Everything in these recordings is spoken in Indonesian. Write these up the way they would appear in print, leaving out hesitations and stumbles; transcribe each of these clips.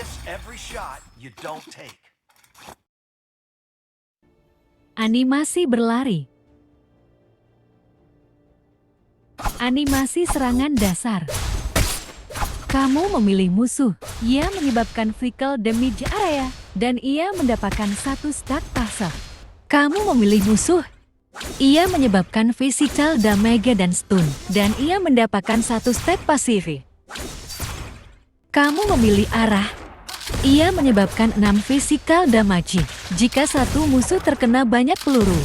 miss every shot you don't take. Animasi berlari. Animasi serangan dasar. Kamu memilih musuh. Ia menyebabkan physical damage area dan ia mendapatkan satu stack pasif. Kamu memilih musuh. Ia menyebabkan physical damage dan stun dan ia mendapatkan satu stack pasif. Kamu memilih arah. Ia menyebabkan 6 physical damage jika satu musuh terkena banyak peluru.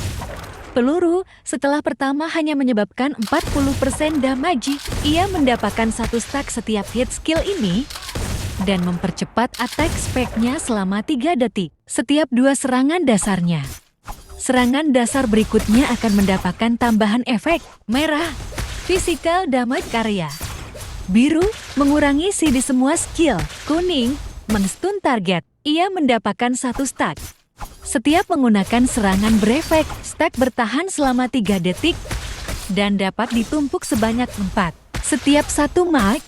Peluru setelah pertama hanya menyebabkan 40% damage. Ia mendapatkan satu stack setiap hit skill ini dan mempercepat attack speed-nya selama 3 detik setiap 2 serangan dasarnya. Serangan dasar berikutnya akan mendapatkan tambahan efek merah, physical damage area. Biru, mengurangi CD semua skill. Kuning, menstun target. Ia mendapatkan satu stack. Setiap menggunakan serangan berefek, stack bertahan selama 3 detik dan dapat ditumpuk sebanyak 4. Setiap satu mark,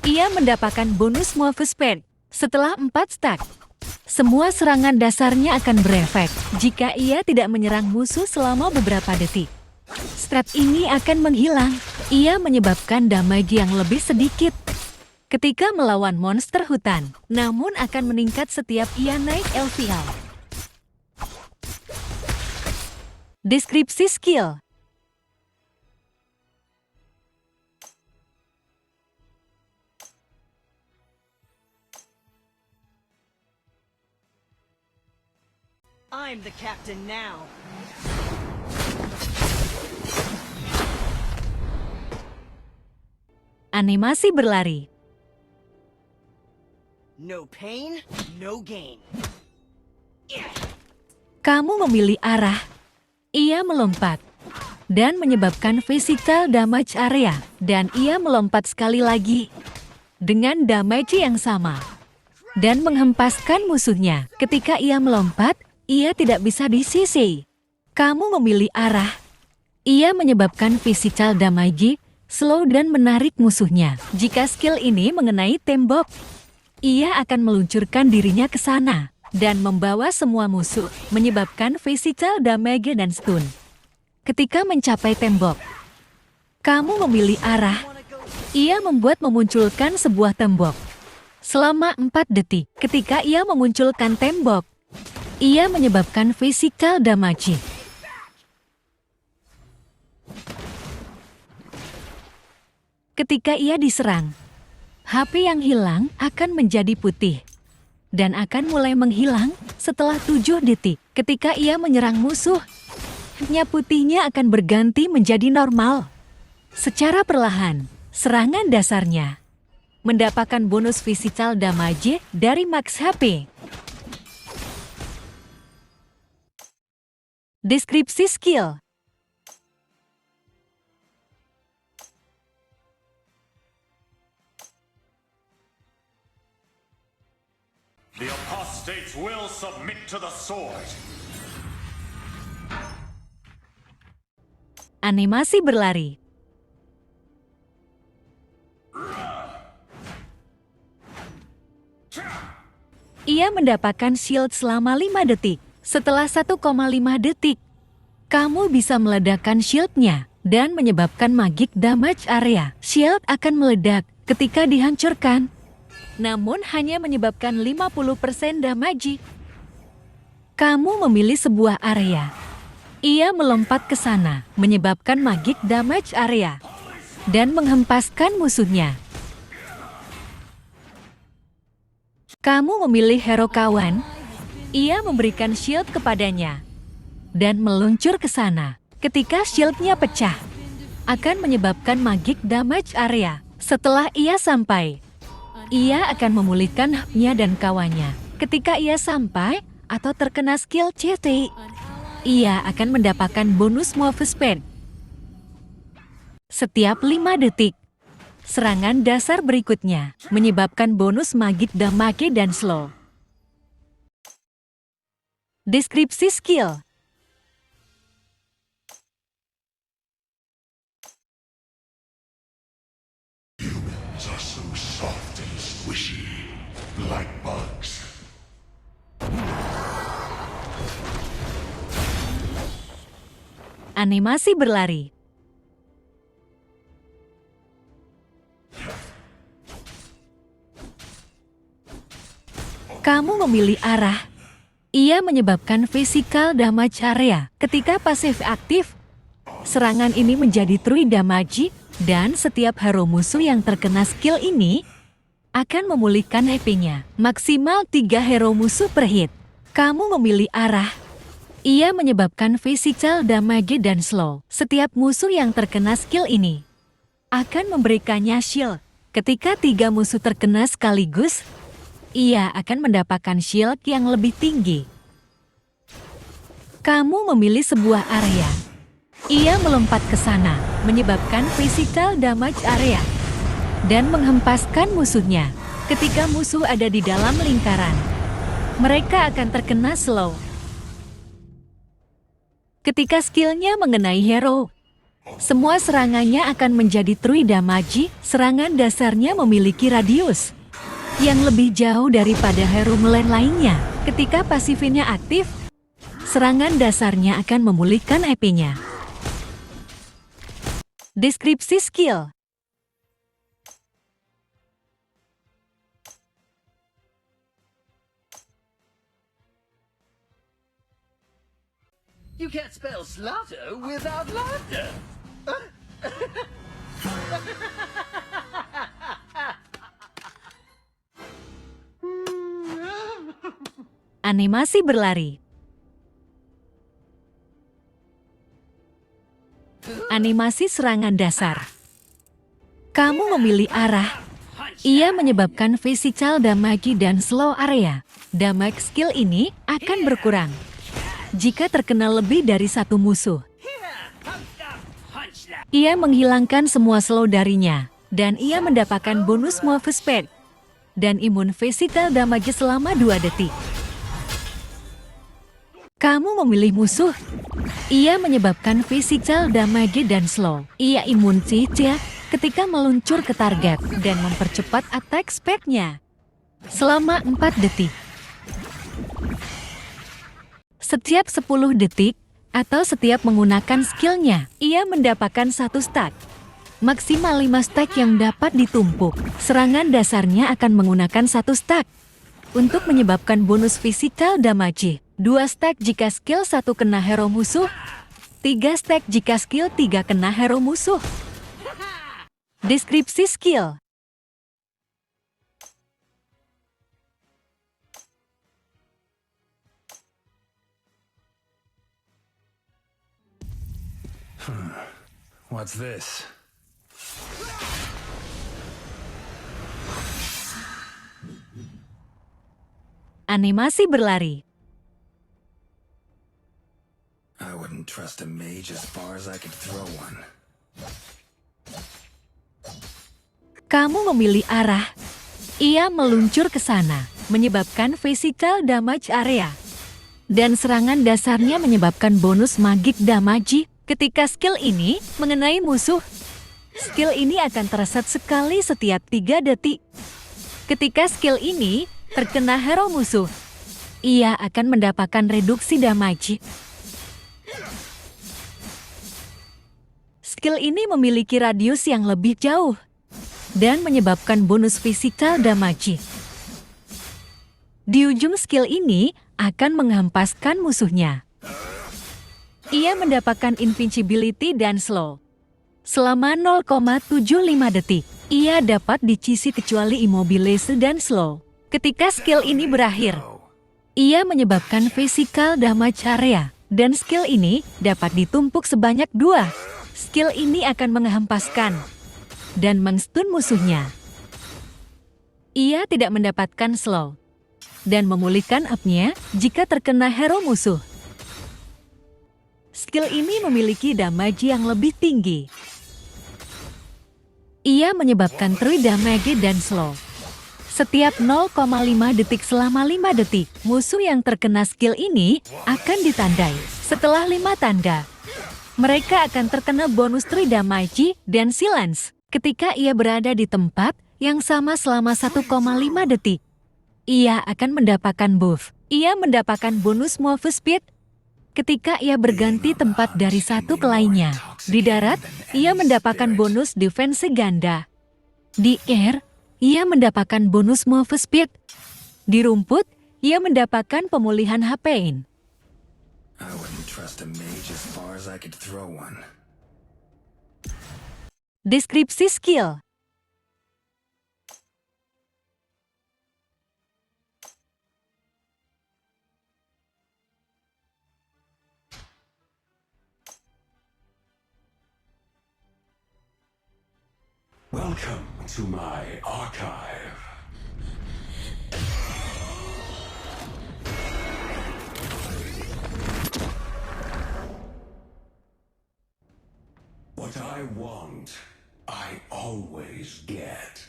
ia mendapatkan bonus move speed setelah 4 stack. Semua serangan dasarnya akan berefek jika ia tidak menyerang musuh selama beberapa detik. Stat ini akan menghilang. Ia menyebabkan damage yang lebih sedikit ketika melawan monster hutan, namun akan meningkat setiap ia naik LVL. Deskripsi skill. I'm the captain now. Animasi berlari. No pain, no gain. Kamu memilih arah. Ia melompat dan menyebabkan physical damage area dan ia melompat sekali lagi dengan damage yang sama dan menghempaskan musuhnya. Ketika ia melompat, ia tidak bisa disisi. Kamu memilih arah. Ia menyebabkan physical damage, slow dan menarik musuhnya. Jika skill ini mengenai tembok, ia akan meluncurkan dirinya ke sana dan membawa semua musuh, menyebabkan physical damage dan stun. Ketika mencapai tembok, kamu memilih arah. Ia membuat memunculkan sebuah tembok selama 4 detik. Ketika ia memunculkan tembok, ia menyebabkan physical damage. Ketika ia diserang, HP yang hilang akan menjadi putih dan akan mulai menghilang setelah 7 detik. Ketika ia menyerang musuh, hanya putihnya akan berganti menjadi normal. Secara perlahan, serangan dasarnya mendapatkan bonus physical damage dari max HP. Deskripsi skill. The apostates will submit to the sword. Animasi berlari. Ia mendapatkan shield selama 5 detik. Setelah 1,5 detik, kamu bisa meledakkan shield-nya dan menyebabkan magic damage area. Shield akan meledak ketika dihancurkan, namun hanya menyebabkan 50% damage. Kamu memilih sebuah area. Ia melompat ke sana, menyebabkan magic damage area dan menghempaskan musuhnya. Kamu memilih hero kawan. Ia memberikan shield kepadanya dan meluncur ke sana. Ketika shield-nya pecah, akan menyebabkan magic damage area. Setelah ia sampai, ia akan memulihkan hapnya dan kawannya. Ketika ia sampai atau terkena skill CT, ia akan mendapatkan bonus move speed setiap 5 detik. Serangan dasar berikutnya menyebabkan bonus magic damage dan slow. Deskripsi skill. Humans are so soft and squishy, like bugs. Animasi berlari. Kamu memilih arah. Ia menyebabkan physical damage area. Ketika pasif aktif, serangan ini menjadi true damage dan setiap hero musuh yang terkena skill ini akan memulihkan HP-nya. Maksimal 3 hero musuh per hit. Kamu memilih arah. Ia menyebabkan physical damage dan slow. Setiap musuh yang terkena skill ini akan memberikannya shield. Ketika 3 musuh terkena sekaligus, ia akan mendapatkan shield yang lebih tinggi. Kamu memilih sebuah area. Ia melompat ke sana, menyebabkan physical damage area, dan menghempaskan musuhnya. Ketika musuh ada di dalam lingkaran, mereka akan terkena slow. Ketika skillnya mengenai hero, semua serangannya akan menjadi true damage. Serangan dasarnya memiliki radius yang lebih jauh daripada hero melee lainnya. Ketika pasifnya aktif, serangan dasarnya akan memulihkan HP-nya. Deskripsi skill. You can't spell slaughter without laughter. Animasi berlari. Animasi serangan dasar. Kamu memilih arah. Ia menyebabkan physical damage dan slow area. Damage skill ini akan berkurang jika terkena lebih dari satu musuh. Ia menghilangkan semua slow darinya, dan ia mendapatkan bonus move speed dan imun physical damage selama 2 detik. Kamu memilih musuh. Ia menyebabkan physical damage dan slow. Ia imun cicak ketika meluncur ke target dan mempercepat attack speed-nya selama 4 detik. Setiap 10 detik atau setiap menggunakan skillnya, ia mendapatkan 1 stack. Maksimal 5 stack yang dapat ditumpuk. Serangan dasarnya akan menggunakan 1 stack untuk menyebabkan bonus physical damage. 2 stack jika skill 1 kena hero musuh. 3 stack jika skill 3 kena hero musuh. Deskripsi skill. What's this? Animasi berlari. I wouldn't trust a mage as far as I could throw one. Kamu memilih arah. Ia meluncur ke sana, menyebabkan physical damage area. Dan serangan dasarnya menyebabkan bonus magic damage. Ketika skill ini mengenai musuh, skill ini akan terset sekali setiap 3 detik. Ketika skill ini terkena hero musuh, ia akan mendapatkan reduksi damage. Skill ini memiliki radius yang lebih jauh dan menyebabkan bonus physical damage. Di ujung skill ini akan menghempaskan musuhnya. Ia mendapatkan invincibility dan slow. Selama 0,75 detik, ia dapat dicisi kecuali immobilize dan slow. Ketika skill ini berakhir, ia menyebabkan physical damage area. Dan skill ini dapat ditumpuk sebanyak 2. Skill ini akan menghempaskan dan mengstun musuhnya. Ia tidak mendapatkan slow dan memulihkan up-nya jika terkena hero musuh. Skill ini memiliki damage yang lebih tinggi. Ia menyebabkan true damage dan slow. Setiap 0,5 detik selama 5 detik, musuh yang terkena skill ini akan ditandai. Setelah 5 tanda, mereka akan terkena bonus true damage dan silence. Ketika ia berada di tempat yang sama selama 1,5 detik, ia akan mendapatkan buff. Ia mendapatkan bonus move speed ketika ia berganti tempat dari satu ke lainnya. Di darat, ia mendapatkan bonus defense ganda. Di air, ia mendapatkan bonus move speed. Di rumput, ia mendapatkan pemulihan HP. I wouldn't trust a mage as far as I could throw one. Deskripsi skill. Welcome to my archive. What I want, I always get.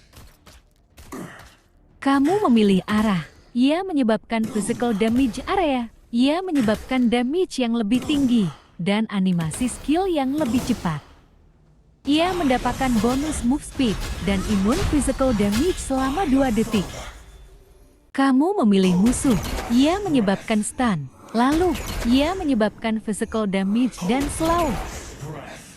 Kamu memilih arah. Ia menyebabkan physical damage area. Ia menyebabkan damage yang lebih tinggi dan animasi skill yang lebih cepat. Ia mendapatkan bonus move speed dan imun physical damage selama 2 detik. Kamu memilih musuh. Ia menyebabkan stun. Lalu, ia menyebabkan physical damage dan slow.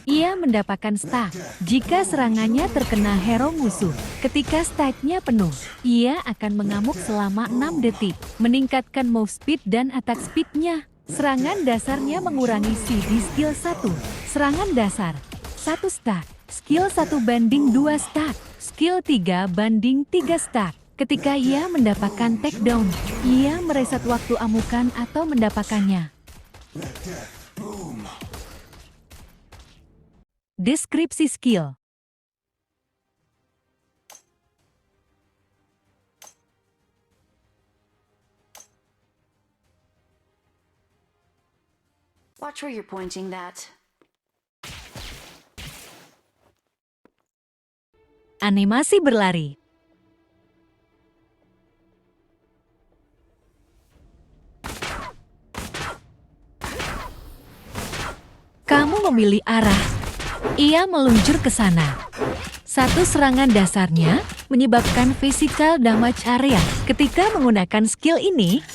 Ia mendapatkan stack jika serangannya terkena hero musuh. Ketika stacknya penuh, ia akan mengamuk selama 6 detik, meningkatkan move speed dan attack speednya. Serangan dasarnya mengurangi CD skill 1. Serangan dasar 1 stack, skill 1 banding 2 stack, skill 3 banding 3 stack. Ketika ia mendapatkan takedown, ia mereset waktu amukan atau mendapatkannya. Deskripsi skill. Watch where you're pointing that. Animasi berlari. Kamu memilih arah. Ia meluncur ke sana. Satu serangan dasarnya menyebabkan physical damage area. Ketika menggunakan skill ini,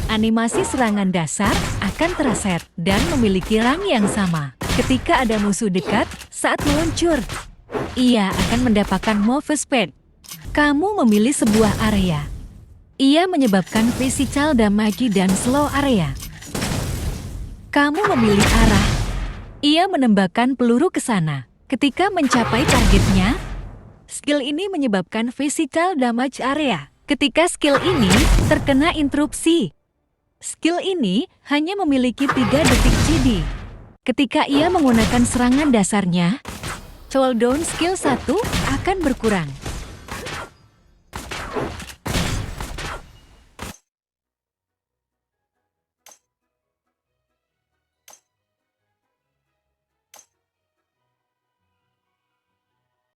animasi serangan dasar akan terreset dan memiliki rang yang sama. Ketika ada musuh dekat saat meluncur, ia akan mendapatkan move speed. Kamu memilih sebuah area. Ia menyebabkan physical damage dan slow area. Kamu memilih arah. Ia menembakkan peluru ke sana. Ketika mencapai targetnya, skill ini menyebabkan physical damage area. Ketika skill ini terkena interupsi, skill ini hanya memiliki 3 detik CD. Ketika ia menggunakan serangan dasarnya, cooldown skill 1 akan berkurang.